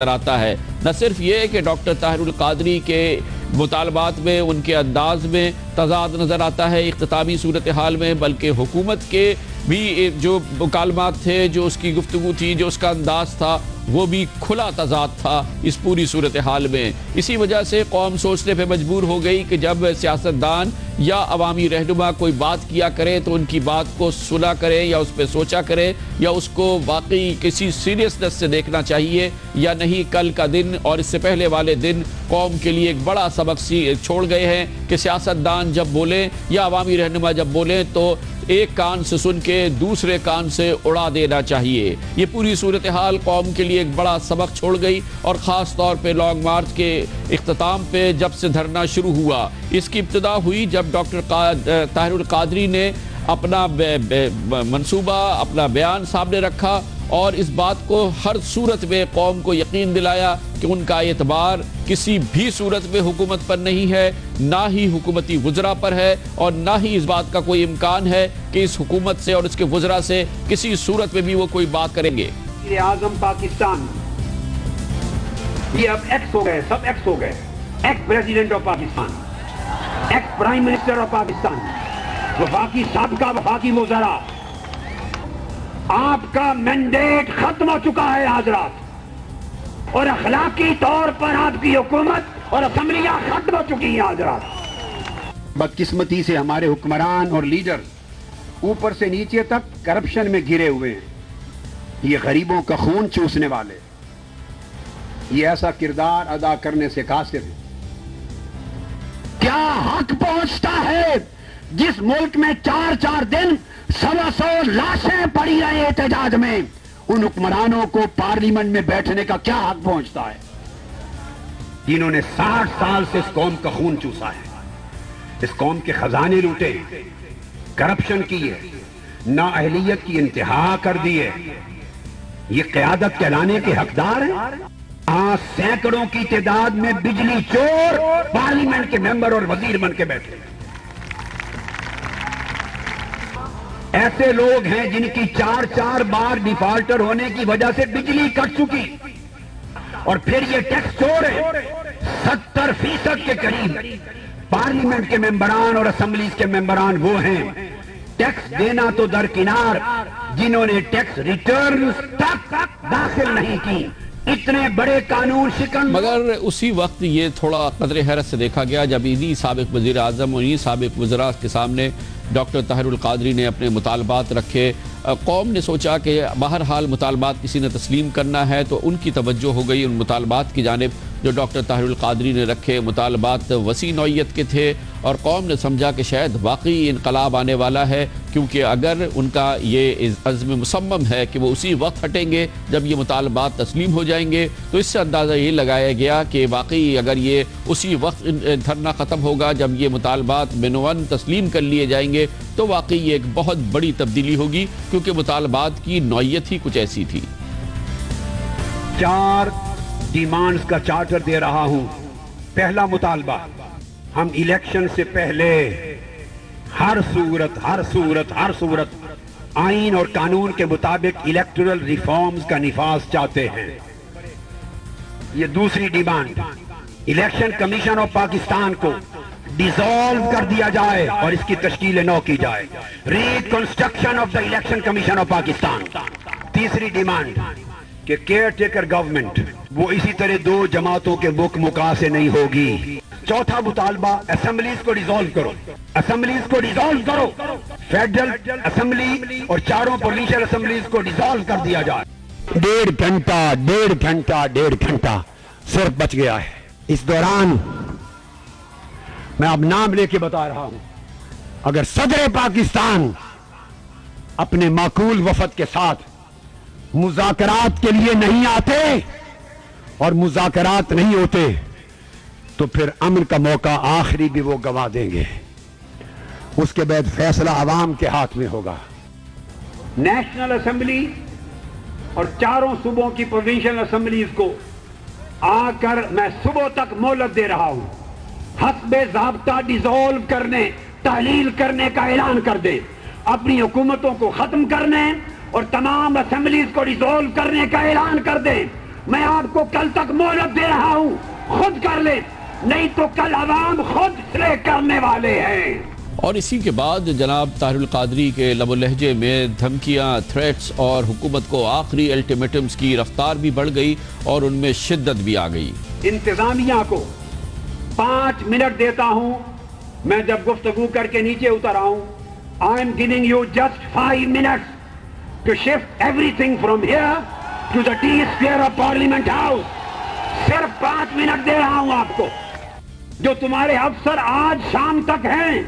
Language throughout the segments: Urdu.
آتا ہے۔ نہ صرف یہ کہ ڈاکٹر طاہر القادری کے مطالبات میں ان کے انداز میں تضاد نظر آتا ہے اختتامی صورتحال میں، بلکہ حکومت کے بھی جو مکالمات تھے، جو اس کی گفتگو تھی، جو اس کا انداز تھا، وہ بھی کھلا تضاد تھا اس پوری صورتحال میں۔ اسی وجہ سے قوم سوچنے پہ مجبور ہو گئی کہ جب سیاستدان یا عوامی رہنما کوئی بات کیا کرے تو ان کی بات کو سنا کرے یا اس پہ سوچا کرے یا اس کو واقعی کسی سیریسنس سے دیکھنا چاہیے یا نہیں۔ کل کا دن اور اس سے پہلے والے دن قوم کے لیے ایک بڑا سبق چھوڑ گئے ہیں کہ سیاستدان جب بولیں یا عوامی رہنما جب بولیں تو ایک کان سے سن کے دوسرے کان سے اڑا دینا چاہیے۔ یہ پوری صورتحال قوم کے لیے ایک بڑا سبق چھوڑ گئی، اور خاص طور پہ لانگ مارچ کے اختتام پہ جب سے دھرنا شروع ہوا، اس کی ابتدا ہوئی جب ڈاکٹر طاہر القادری نے اپنا منصوبہ، اپنا بیان سامنے رکھا اور اس بات کو ہر صورت میں قوم کو یقین دلایا کہ ان کا اعتبار کسی بھی صورت میں حکومت پر نہیں ہے، نہ ہی حکومتی وزراء پر ہے، اور نہ ہی اس بات کا کوئی امکان ہے کہ اس حکومت سے اور اس کے وزراء سے کسی صورت میں بھی وہ کوئی بات کریں گے۔ وزیر اعظم پاکستان یہ اب ایکس ہو گئے، سب ایکس ہو گئے، x president of Pakistan, ex prime minister of Pakistan, وفاقی سابقہ وفاقی وزراء، آپ کا مینڈیٹ ختم ہو چکا ہے حضرات، اور اخلاقی طور پر آپ کی حکومت اور اسمبلیاں ختم ہو چکی ہیں حضرات۔ بدقسمتی سے ہمارے حکمران اور لیڈر اوپر سے نیچے تک کرپشن میں گھرے ہوئے ہیں، یہ غریبوں کا خون چوسنے والے، یہ ایسا کردار ادا کرنے سے قاصر ہے۔ کیا حق پہنچتا ہے جس ملک میں 4 دن 100 لاشیں پڑی رہے احتجاج میں، ان حکمرانوں کو پارلیمنٹ میں بیٹھنے کا کیا حق پہنچتا ہے جنہوں نے 60 سال سے اس قوم کا خون چوسا ہے، اس قوم کے خزانے لوٹے، کرپشن کی ہے، نااہلیت کی انتہا کر دی ہے، یہ قیادت کہلانے کے حقدار ہیں؟ سینکڑوں کی تعداد میں بجلی چور پارلیمنٹ کے ممبر اور وزیر بن کے بیٹھے، ایسے لوگ ہیں جن کی 4 بار ڈیفالٹر ہونے کی وجہ سے بجلی کٹ چکی، اور پھر یہ ٹیکس چور ہے۔ 70% کے قریب پارلیمنٹ کے ممبران اور اسمبلیز کے ممبران وہ ہیں، ٹیکس دینا تو درکنار، جنہوں نے ٹیکس ریٹرنز تک داخل نہیں کی، اتنے بڑے قانون شکن۔ مگر اسی وقت یہ تھوڑا قدر حیرت سے دیکھا گیا جب انہی سابق وزیر اعظم اور انہی سابق وزراء کے سامنے ڈاکٹر طاہر القادری نے اپنے مطالبات رکھے، قوم نے سوچا کہ بہرحال مطالبات کسی نے تسلیم کرنا ہے، تو ان کی توجہ ہو گئی ان مطالبات کی جانب جو ڈاکٹر طاہر القادری نے رکھے۔ مطالبات وسیع نوعیت کے تھے، اور قوم نے سمجھا کہ شاید واقعی انقلاب آنے والا ہے، کیونکہ اگر ان کا یہ عزم مصمم ہے کہ وہ اسی وقت ہٹیں گے جب یہ مطالبات تسلیم ہو جائیں گے، تو اس سے اندازہ یہ لگایا گیا کہ واقعی اگر یہ اسی وقت دھرنا ختم ہوگا جب یہ مطالبات بنون تسلیم کر لیے جائیں گے، تو واقعی یہ ایک بہت بڑی تبدیلی ہوگی، کیونکہ مطالبات کی نوعیت ہی کچھ ایسی تھی۔ 4 ڈیمانڈز کا چارٹر دے رہا ہوں۔ پہلا مطالبہ، ہم الیکشن سے پہلے ہر صورت آئین اور قانون کے مطابق الیکٹورل ریفارمز کا نفاذ چاہتے ہیں۔ یہ دوسری demand, election commission of Pakistan کو ڈیزالو کر دیا جائے اور اس کی تشکیل نو کی جائے، reconstruction of the election commission of Pakistan. تیسری ڈیمانڈ کہ کیئر ٹیکر گورنمنٹ وہ اسی طرح 2 جماعتوں کے مکا سے نہیں ہوگی۔ چوتھا مطالبہ، اسمبلیز کو ڈیزالو کرو، اسمبلیز کو ڈیزالو کرو، فیڈرل اسمبلی اور 4 پروونشل اسمبلیز کو ڈیزالو کر دیا جائے۔ 1.5 گھنٹہ صرف بچ گیا ہے۔ اس دوران میں اب نام لے کے بتا رہا ہوں، اگر صدر پاکستان اپنے معقول وفد کے ساتھ مذاکرات کے لیے نہیں آتے اور مذاکرات نہیں ہوتے تو پھر امن کا موقع آخری بھی وہ گنوا دیں گے، اس کے بعد فیصلہ عوام کے ہاتھ میں ہوگا۔ نیشنل اسمبلی اور 4 صوبوں کی پروونشل اسمبلیز کو آ کر میں صبح تک مہلت دے رہا ہوں، حسب ضابطہ ڈیزالو کرنے، تحلیل کرنے کا اعلان کر دیں، اپنی حکومتوں کو ختم کرنے اور تمام اسمبلیز کو ڈیزالو کرنے کا اعلان کر دیں، میں آپ کو کل تک مہلت دے رہا ہوں، خود کر لیں، نہیں تو کل عوام خود سلے کرنے والے ہیں۔ اور اسی کے بعد جناب طاہر القادری کے لب و لہجے میں دھمکیاں، تھریٹس اور حکومت کو آخری الٹیمیٹمز کی رفتار بھی بڑھ گئی اور ان میں شدت بھی آ گئی۔ انتظامیہ کو 5 منٹ دیتا ہوں، میں جب گفتگو کر کے نیچے اتر آؤں، I am giving you just 5 minutes to shift everything from here to the T-square of Parliament House۔ صرف 5 منٹ دے رہا ہوں آپ کو۔ جو تمہارے افسر آج شام تک ہیں،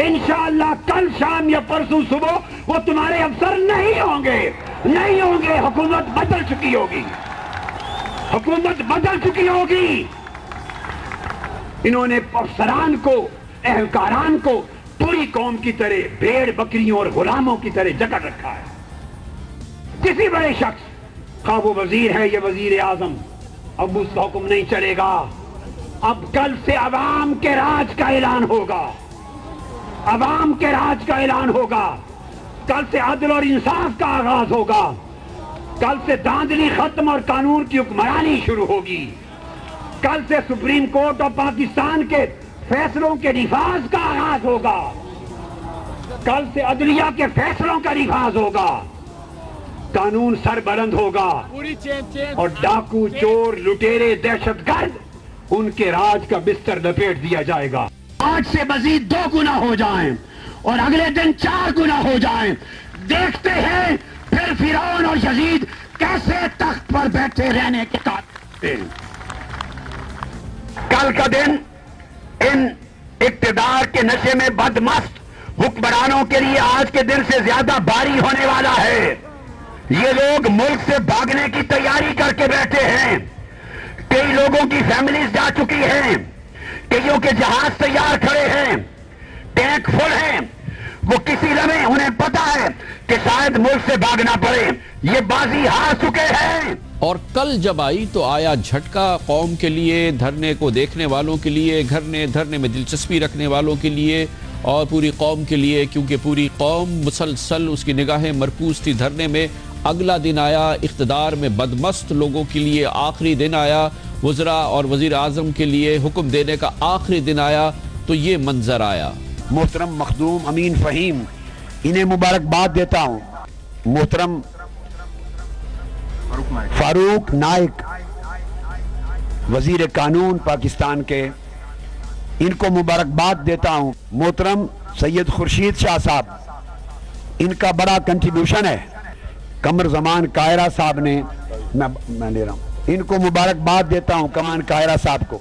انشاءاللہ کل شام یا پرسوں صبح وہ تمہارے افسر نہیں ہوں گے، حکومت بدل چکی ہوگی، حکومت بدل چکی ہوگی۔ انہوں نے افسران کو، اہلکاران کو پوری قوم کی طرح بھیڑ بکریوں اور غلاموں کی طرح جکڑ رکھا ہے۔ کسی بڑے شخص، خواہ وہ وزیر ہے یا وزیر اعظم، اب اس کا حکم نہیں چلے گا۔ اب کل سے عوام کے راج کا اعلان ہوگا، عوام کے راج کا اعلان ہوگا۔ کل سے عدل اور انصاف کا آغاز ہوگا، کل سے دھاندلی ختم اور قانون کی حکمرانی شروع ہوگی، کل سے سپریم کورٹ آف پاکستان کے فیصلوں کے نفاذ کا آغاز ہوگا، کل سے عدلیہ کے فیصلوں کا نفاذ ہوگا، قانون سر بلند ہوگا اور ڈاکو، چور، لٹیرے، دہشت گرد ان کے راج کا بستر لپیٹ دیا جائے گا۔ آج سے مزید 2 گنا ہو جائیں اور اگلے دن 4 گنا ہو جائیں، دیکھتے ہیں پھر فرعون اور یزید کیسے تخت پر بیٹھے رہنے کے قابل ہیں۔ کل کا دن ان اقتدار کے نشے میں بدمست حکمرانوں کے لیے آج کے دن سے زیادہ بھاری ہونے والا ہے۔ یہ لوگ ملک سے بھاگنے کی تیاری کر کے بیٹھے ہیں، کئی لوگوں کی فیملیز جا چکی ہیں، کئیوں کے جہاز تیار کھڑے ہیں، ٹینک فل ہیں، وہ کسی لمحے انہیں پتا ہے کہ شاید ملک سے بھاگنا پڑے، یہ بازی ہار چکے ہیں۔ اور کل جب آئی تو آیا جھٹکا قوم کے لیے، دھرنے کو دیکھنے والوں کے لیے، دھرنے میں دلچسپی رکھنے والوں کے لیے اور پوری قوم کے لیے، کیونکہ پوری قوم مسلسل اس کی نگاہیں مرکوز تھی دھرنے میں۔ اگلا دن آیا، اقتدار میں بدمست لوگوں کے لیے آخری دن آیا، وزراء اور وزیر اعظم کے لیے حکم دینے کا آخری دن آیا تو یہ منظر آیا۔ محترم مخدوم امین فہیم، انہیں مبارکباد دیتا ہوں۔ محترم فاروق نائک، وزیر قانون پاکستان کے، ان کو مبارکباد دیتا ہوں۔ محترم سید خورشید شاہ صاحب، ان کا بڑا کنٹریبیوشن ہے۔ قمر زمان قاہرہ صاحب نے، میں لے رہا ہوں، ان کو مبارکباد دیتا ہوں، کمان قاہرہ صاحب کو۔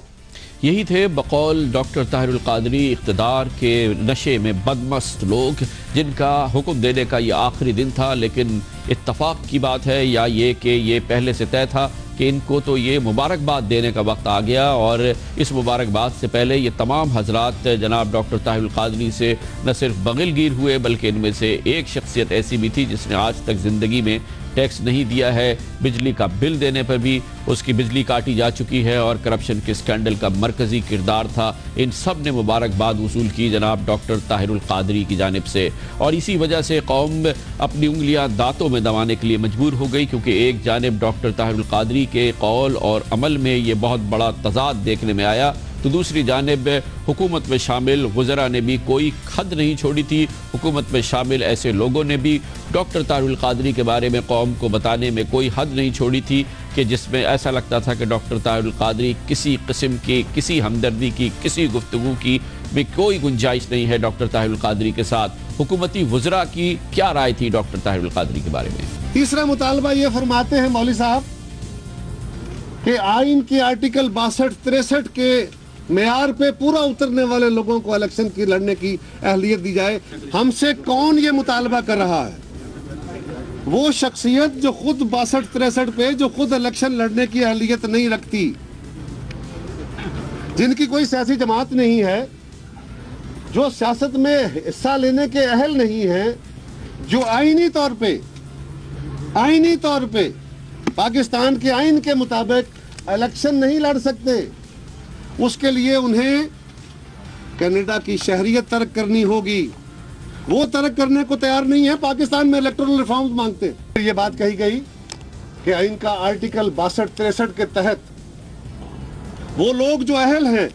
یہی تھے بقول ڈاکٹر طاہر القادری اقتدار کے نشے میں بدمست لوگ، جن کا حکم دینے کا یہ آخری دن تھا، لیکن اتفاق کی بات ہے یا یہ کہ یہ پہلے سے طے تھا کہ ان کو تو یہ مبارکباد دینے کا وقت آ گیا، اور اس مبارکباد سے پہلے یہ تمام حضرات جناب ڈاکٹر طاہر القادری سے نہ صرف بغل گیر ہوئے، بلکہ ان میں سے ایک شخصیت ایسی بھی تھی جس نے آج تک زندگی میں ٹیکس نہیں دیا ہے، بجلی کا بل دینے پر بھی اس کی بجلی کاٹی جا چکی ہے اور کرپشن کے سکینڈل کا مرکزی کردار تھا۔ ان سب نے مبارکباد وصول کی جناب ڈاکٹر طاہر القادری کی جانب سے، اور اسی وجہ سے قوم اپنی انگلیاں دانتوں میں دبانے کے لیے مجبور ہو گئی، کیونکہ ایک جانب ڈاکٹر طاہر القادری کے قول اور عمل میں یہ بہت بڑا تضاد دیکھنے میں آیا، تو دوسری جانب حکومت میں شامل وزراء نے بھی کوئی حد نہیں چھوڑی تھی۔ حکومت میں شامل ایسے لوگوں نے بھی ڈاکٹر طاہر القادری کے بارے میں قوم کو بتانے میں کوئی حد نہیں چھوڑی تھی کہ جس میں ایسا لگتا تھا کہ ڈاکٹر طاہر القادری کسی قسم کی، کسی ہمدردی کی، کسی گفتگو کی بھی کوئی گنجائش نہیں ہے ڈاکٹر طاہر القادری کے ساتھ۔ حکومتی وزراء کی کیا رائے تھی ڈاکٹر طاہر القادری کے بارے میں؟ تیسرا مطالبہ یہ فرماتے ہیں مولوی صاحب کہ آئین کے آرٹیکل 62-63 کے معیار پہ پورا اترنے والے لوگوں کو الیکشن کی لڑنے کی اہلیت دی جائے۔ ہم سے کون یہ مطالبہ کر رہا ہے؟ وہ شخصیت جو خود 62-63 پہ جو خود الیکشن لڑنے کی اہلیت نہیں رکھتی، جن کی کوئی سیاسی جماعت نہیں ہے، جو سیاست میں حصہ لینے کے اہل نہیں ہیں، جو آئینی طور پہ پاکستان کے آئین کے مطابق الیکشن نہیں لڑ سکتے، اس کے لیے انہیں کینیڈا کی شہریت ترک کرنی ہوگی۔ وہ ترک کرنے کو تیار نہیں ہے، پاکستان میں الیکٹورل ریفارمز مانگتے ہیں۔ یہ بات کہی گئی کہ آئین کا آرٹیکل 62-63 کے تحت وہ لوگ جو اہل ہیں،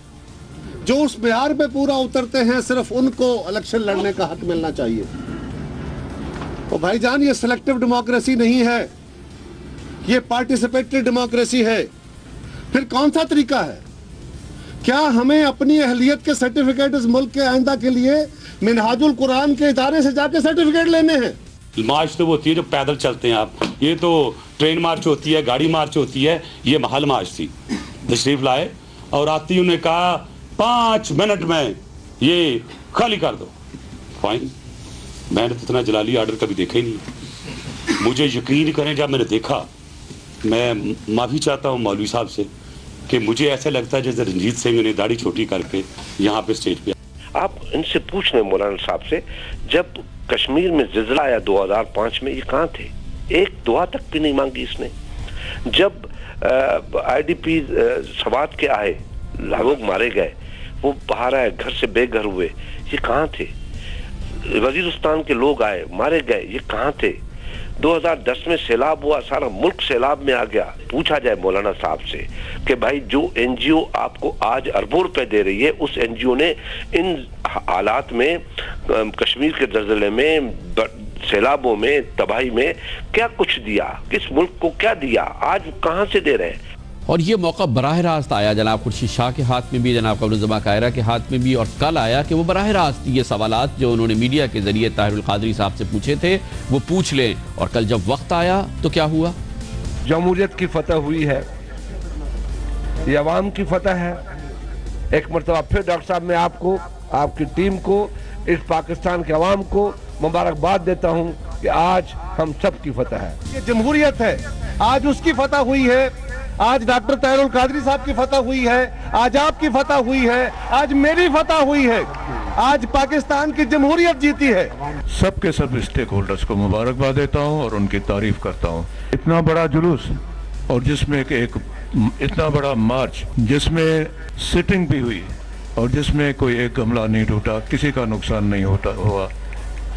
جو اس معیار پہ پورا اترتے ہیں، صرف ان کو الیکشن لڑنے کا حق ملنا چاہیے۔ تو بھائی جان، یہ سلیکٹیو ڈیموکریسی نہیں ہے، یہ پارٹیسپیٹری ڈیموکریسی ہے۔ پھر کون سا طریقہ ہے؟ کیا ہمیں اپنی اہلیت کے سرٹیفکیٹ اس ملک کے آئندہ کے لیے منہاج القرآن کے ادارے سے جا کے سرٹیفکیٹ لینے ہیں؟ مارچ تو وہ ہوتی ہے جو پیدل چلتے ہیں آپ، یہ تو ٹرین مارچ ہوتی ہے، گاڑی مارچ ہوتی ہے، یہ محل مارچ تھی۔ تشریف لائے اور آتی انہوں نے کہا 5 منٹ میں یہ خالی کر دو۔ فائن، میں نے اتنا جلالی آرڈر کبھی دیکھا ہی نہیں۔ مجھے یقین کریں، جب میں نے دیکھا، میں معافی چاہتا ہوں مولوی صاحب سے کہ مجھے ایسا لگتا ہے جیسے رنجیت سنگھ نے داڑھی چھوٹی کر کے یہاں پہ اسٹیج پہ۔ آپ ان سے پوچھ لیں مولانا صاحب سے، جب کشمیر میں زلزلہ آیا 2005 میں، یہ کہاں تھے؟ ایک دعا تک بھی نہیں مانگی اس نے۔ جب آئی ڈی پی سوات کے آئے، لوگ مارے گئے، وہ باہر آئے، گھر سے بے گھر ہوئے، یہ کہاں تھے؟ وزیرستان کے لوگ آئے، مارے گئے، یہ کہاں تھے؟ 2010 میں سیلاب ہوا، سارا ملک سیلاب میں آ گیا۔ پوچھا جائے مولانا صاحب سے کہ بھائی جو این جی او آپ کو آج اربوں روپے دے رہی ہے، اس این جی او نے ان حالات میں، کشمیر کے زلزلے میں، سیلابوں میں، تباہی میں کیا کچھ دیا؟ کس ملک کو کیا دیا؟ آج کہاں سے دے رہے ہیں؟ اور یہ موقع براہ راست آیا جناب خورشید شاہ کے ہاتھ میں بھی، جناب قمر الزماں قاہرہ کے ہاتھ میں بھی، اور کل آیا کہ وہ براہ راست یہ سوالات جو انہوں نے میڈیا کے ذریعے طاہر القادری صاحب سے پوچھے تھے وہ پوچھ لیں۔ اور کل جب وقت آیا تو کیا ہوا؟ جمہوریت کی فتح ہوئی ہے، یہ عوام کی فتح ہے۔ ایک مرتبہ پھر ڈاکٹر صاحب میں آپ کو، آپ کی ٹیم کو، اس پاکستان کے عوام کو مبارکباد دیتا ہوں کہ آج ہم سب کی فتح ہے۔ یہ جمہوریت ہے، آج اس کی فتح ہوئی ہے، آج ڈاکٹر طاہر القادری صاحب کی فتح ہوئی ہے، آج آپ کی فتح ہوئی ہے، آج میری فتح ہوئی ہے، آج پاکستان کی جمہوریت جیتی ہے۔ سب کے سب اسٹیک ہولڈرز کو مبارکباد دیتا ہوں اور ان کی تعریف کرتا ہوں۔ اتنا بڑا جلوس اور جس میں ایک اتنا بڑا مارچ، جس میں سٹنگ بھی ہوئی اور جس میں کوئی ایک گملہ نہیں ٹوٹا، کسی کا نقصان نہیں ہوا،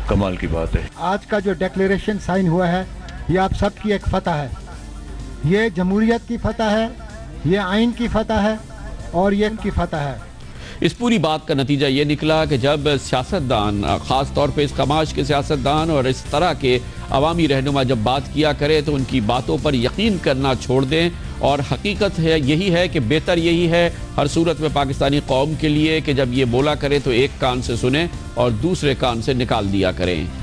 کمال کی بات ہے۔ آج کا جو ڈیکلیریشن سائن ہوا ہے، یہ آپ سب کی ایک فتح ہے، یہ جمہوریت کی فتح ہے، یہ آئین کی فتح ہے اور یہ ان کی فتح ہے۔ اس پوری بات کا نتیجہ یہ نکلا کہ جب سیاستدان، خاص طور پہ اس کماش کے سیاستدان اور اس طرح کے عوامی رہنما جب بات کیا کرے تو ان کی باتوں پر یقین کرنا چھوڑ دیں، اور حقیقت ہے یہی ہے کہ بہتر یہی ہے ہر صورت میں پاکستانی قوم کے لیے کہ جب یہ بولا کرے تو ایک کان سے سنیں اور دوسرے کان سے نکال دیا کریں۔